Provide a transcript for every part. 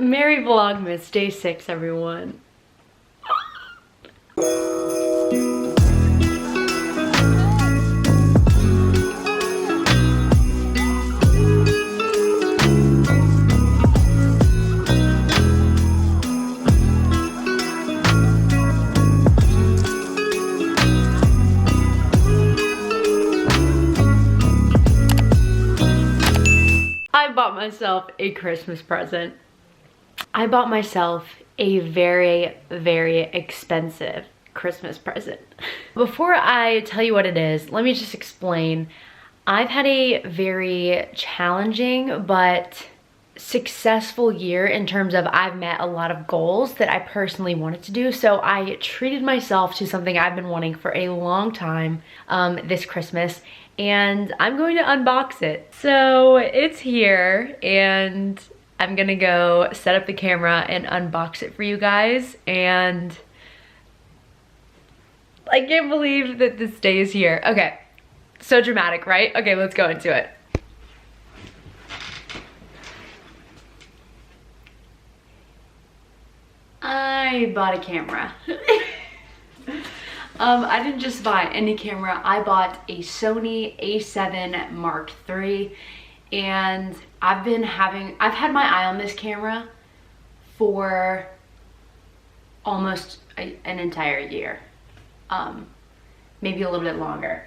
Merry Vlogmas, day 6, everyone. I bought myself a Christmas present. I bought myself a very, very expensive Christmas present. Before I tell you what it is, let me just explain. I've had a very challenging but successful year in terms of I've met a lot of goals that I personally wanted to do. So I treated myself to something I've been wanting for a long time this Christmas, and I'm going to unbox it. So it's here, and I'm gonna go set up the camera and unbox it for you guys. And I can't believe that this day is here. Okay, so dramatic, right? Okay, let's go into it. I bought a camera. I didn't just buy any camera. I bought a Sony a7 Mark III, and I've had my eye on this camera for almost an entire year, maybe a little bit longer.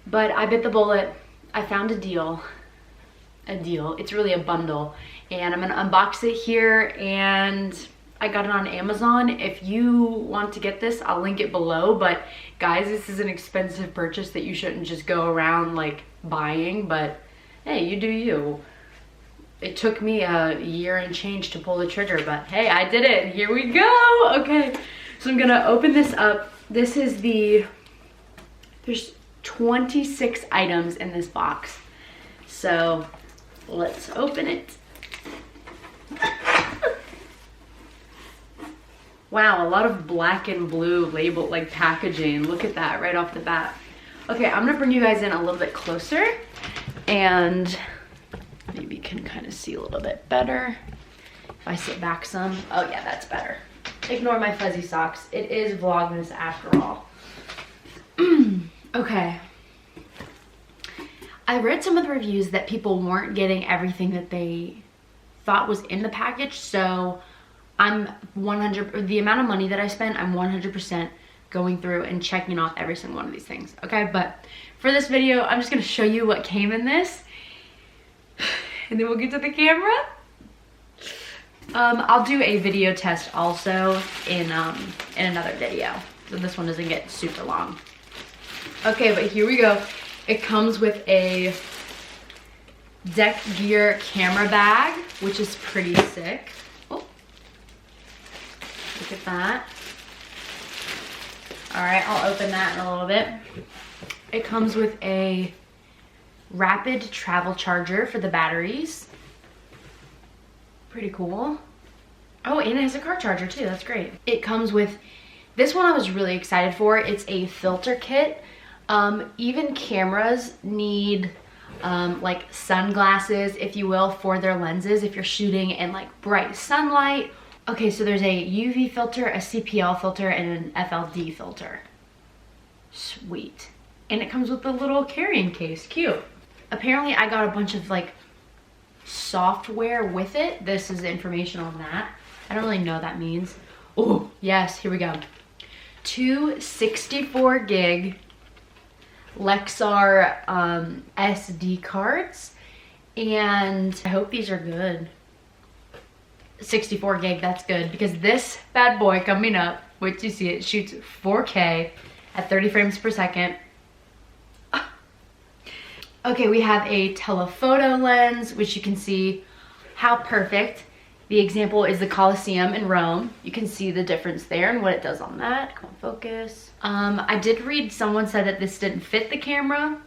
But I bit the bullet. I found a deal. It's really a bundle, and I'm gonna unbox it here. And I got it on Amazon. If you want to get this, I'll link it below. But guys, this is an expensive purchase that you shouldn't just go around like buying, but hey, you do you. It took me a year and change to pull the trigger, but hey, I did it. Here we go. Okay, so I'm gonna open this up. This is there's 26 items in this box. So let's open it. Wow, a lot of black and blue label like packaging. Look at that right off the bat. Okay, I'm gonna bring you guys in a little bit closer, and maybe you can kind of see a little bit better. If I sit back some. Oh yeah, that's better. Ignore my fuzzy socks. It is Vlogmas after all. Okay. I read some of the reviews that people weren't getting everything that they thought was in the package, so I'm the amount of money that I spent, I'm 100% going through and checking off every single one of these things, okay? But for this video, I'm just gonna show you what came in this, and then we'll get to the camera. I'll do a video test also in another video, so this one doesn't get super long. Okay, but here we go. It comes with a Deck Gear camera bag, which is pretty sick. Look at that. All right, I'll open that in a little bit. It comes with a rapid travel charger for the batteries. Pretty cool. Oh, and it has a car charger too, that's great. It comes with, this one I was really excited for. It's a filter kit. Even cameras need like sunglasses, if you will, for their lenses if you're shooting in like bright sunlight. Okay, so there's a UV filter, a CPL filter, and an FLD filter. Sweet. And it comes with a little carrying case, cute. Apparently I got a bunch of like software with it. This is the information on that. I don't really know what that means. Oh, yes, here we go. 2 64 gig Lexar SD cards, and I hope these are good. 64 gig, that's good, because this bad boy coming up, which you see, it shoots 4K at 30 frames per second. Okay, we have a telephoto lens, which you can see how perfect. The example is the Colosseum in Rome. You can see the difference there and what it does on that. Come on, focus. I did read, someone said that this didn't fit the camera.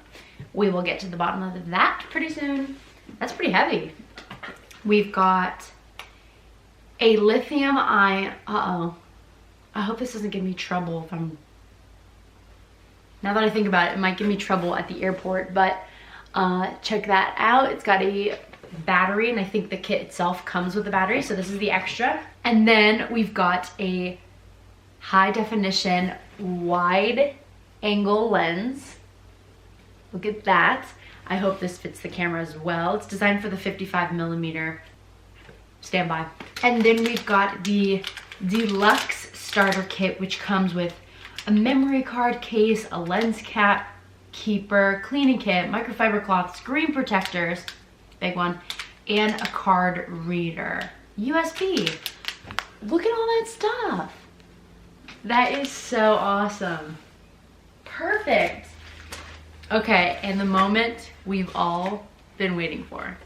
We will get to the bottom of that pretty soon. That's pretty heavy. We've got a lithium ion, I hope this doesn't give me trouble if I'm, now that I think about it, it might give me trouble at the airport, but check that out. It's got a battery, and I think the kit itself comes with the battery, so this is the extra. And then we've got a high definition wide angle lens. Look at that. I hope this fits the camera as well. It's designed for the 55mm. Stand by. And then we've got the deluxe starter kit, which comes with a memory card case, a lens cap keeper, cleaning kit, microfiber cloth, screen protectors, big one, and a card reader. USB. Look at all that stuff. That is so awesome. Perfect. Okay, and the moment we've all been waiting for.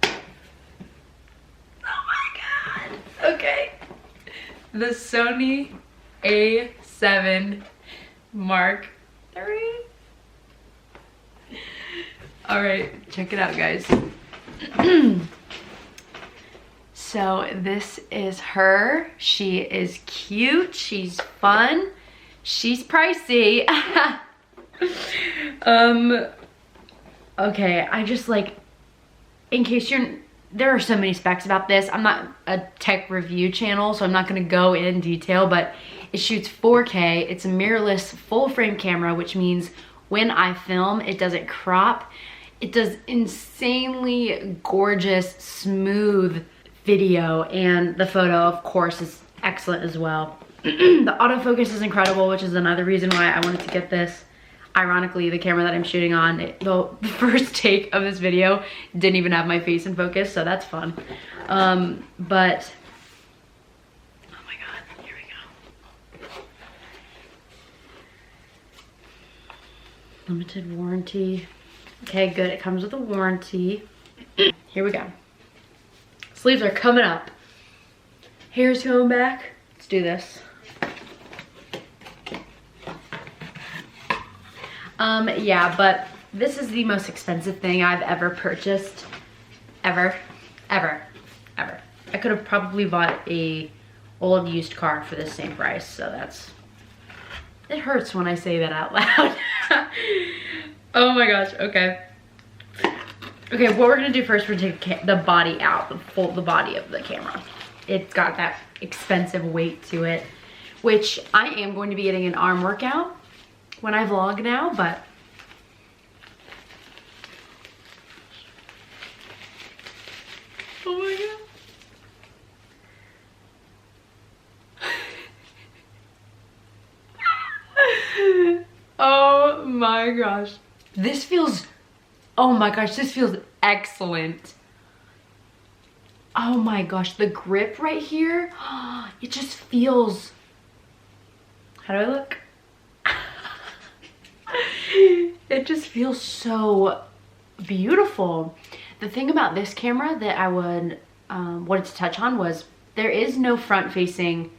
Oh my God. Okay. The Sony A7 Mark III. All right, check it out, guys. So this is her. She is cute. She's fun. She's pricey. Okay, I just like, in case there are so many specs about this. I'm not a tech review channel, so I'm not gonna go in detail, but it shoots 4K. It's a mirrorless full frame camera, which means when I film, it doesn't crop. It does insanely gorgeous, smooth video, and the photo, of course, is excellent as well. The autofocus is incredible, which is another reason why I wanted to get this. Ironically, the camera that I'm shooting on, the first take of this video didn't even have my face in focus, so that's fun. But, oh my God, here we go. Limited warranty. Okay, good, it comes with a warranty. Here we go. Sleeves are coming up. Hair's going back. Let's do this. Yeah, but this is the most expensive thing I've ever purchased. Ever. I could have probably bought a old used car for the same price, so it hurts when I say that out loud. Oh my gosh, okay. Okay, what we're gonna do first, we're gonna take the body out, the body of the camera. It's got that expensive weight to it, which I am going to be getting an arm workout when I vlog now, but oh my God. Oh my gosh. This feels, oh my gosh, this feels excellent. Oh my gosh, the grip right here, it just feels, how do I look? It just feels so beautiful. The thing about this camera that I wanted to touch on was there is no front facing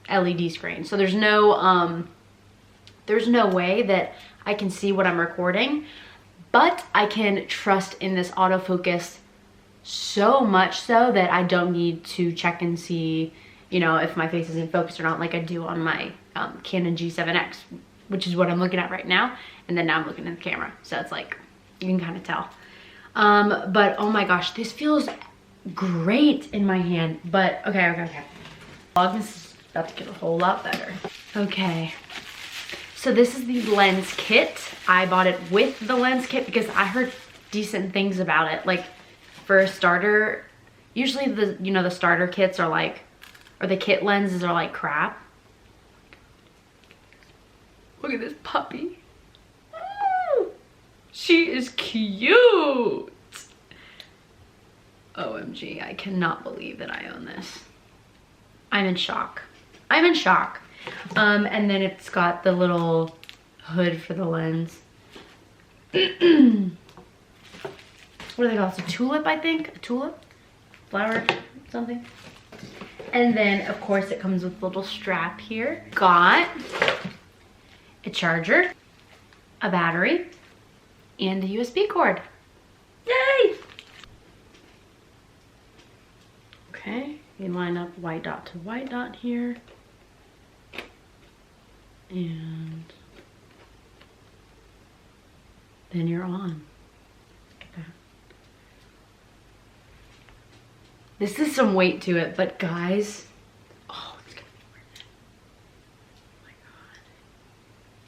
LED screen. So there's no way that I can see what I'm recording, but I can trust in this autofocus so much so that I don't need to check and see, you know, if my face is in focus or not, like I do on my Canon G7X, which is what I'm looking at right now. And then now I'm looking at the camera. So it's like, you can kind of tell. But oh my gosh, this feels great in my hand. But okay. Vlogmas is about to get a whole lot better. Okay. So this is the lens kit. I bought it with the lens kit because I heard decent things about it. Like for a starter, usually the starter kits are like, or the kit lenses are like crap. Look at this puppy. Ooh, she is cute. OMG, I cannot believe that I own this. I'm in shock. And then it's got the little hood for the lens. What do they call it? It's a tulip, I think. A tulip? Flower? Something. And then, of course, it comes with a little strap here. Got a charger, a battery, and a USB cord. Yay! Okay, you line up white dot to white dot here. And then you're on. Okay. This is some weight to it, but guys, oh, it's gonna be worth it. Oh my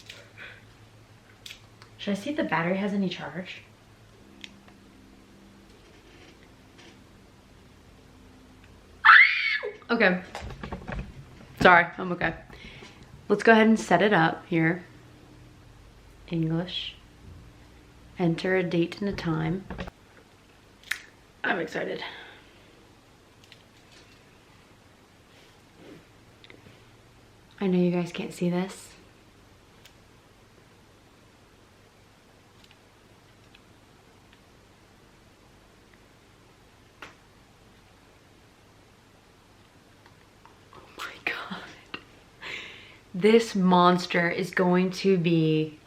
God. Should I see if the battery has any charge? Okay. Sorry, I'm okay. Let's go ahead and set it up here. English. Enter a date and a time. I'm excited. I know you guys can't see this. This monster is going to be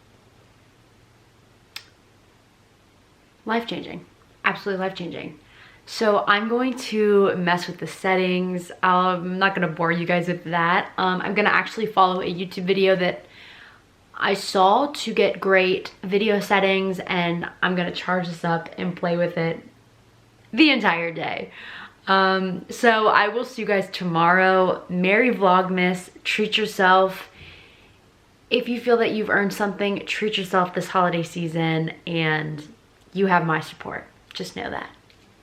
life-changing, absolutely life-changing. So I'm going to mess with the settings. I'm not gonna bore you guys with that. I'm gonna actually follow a YouTube video that I saw to get great video settings, and I'm gonna charge this up and play with it the entire day. So I will see you guys tomorrow. Merry Vlogmas. Treat yourself. If you feel that you've earned something, treat yourself this holiday season, and you have my support. Just know that.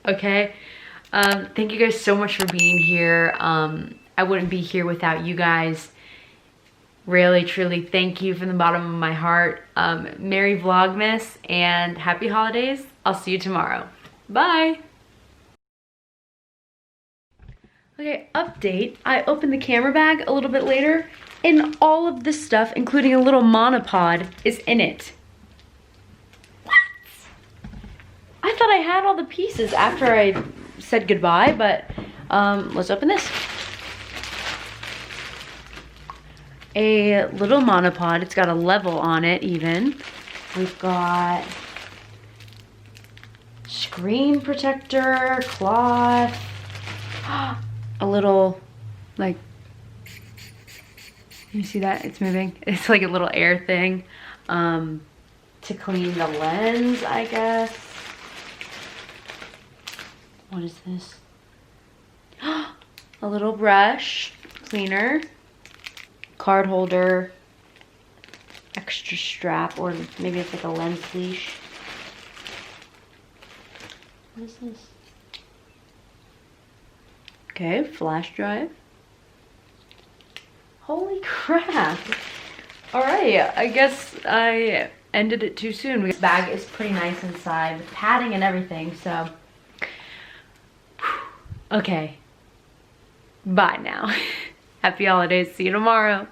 Okay? Thank you guys so much for being here. I wouldn't be here without you guys. Really, truly, thank you from the bottom of my heart. Merry Vlogmas and happy holidays. I'll see you tomorrow. Bye. Okay, update. I opened the camera bag a little bit later, and all of this stuff, including a little monopod, is in it. What? I thought I had all the pieces after I said goodbye, but let's open this. A little monopod. It's got a level on it even. We've got screen protector, cloth, a little, like, you see that? It's moving. It's like a little air thing to clean the lens, I guess. What is this? A little brush cleaner, card holder, extra strap, or maybe it's like a lens leash. What is this? Okay, flash drive. Holy crap. All right, I guess I ended it too soon. This bag is pretty nice inside with padding and everything, so. Okay, bye now. Happy holidays, see you tomorrow.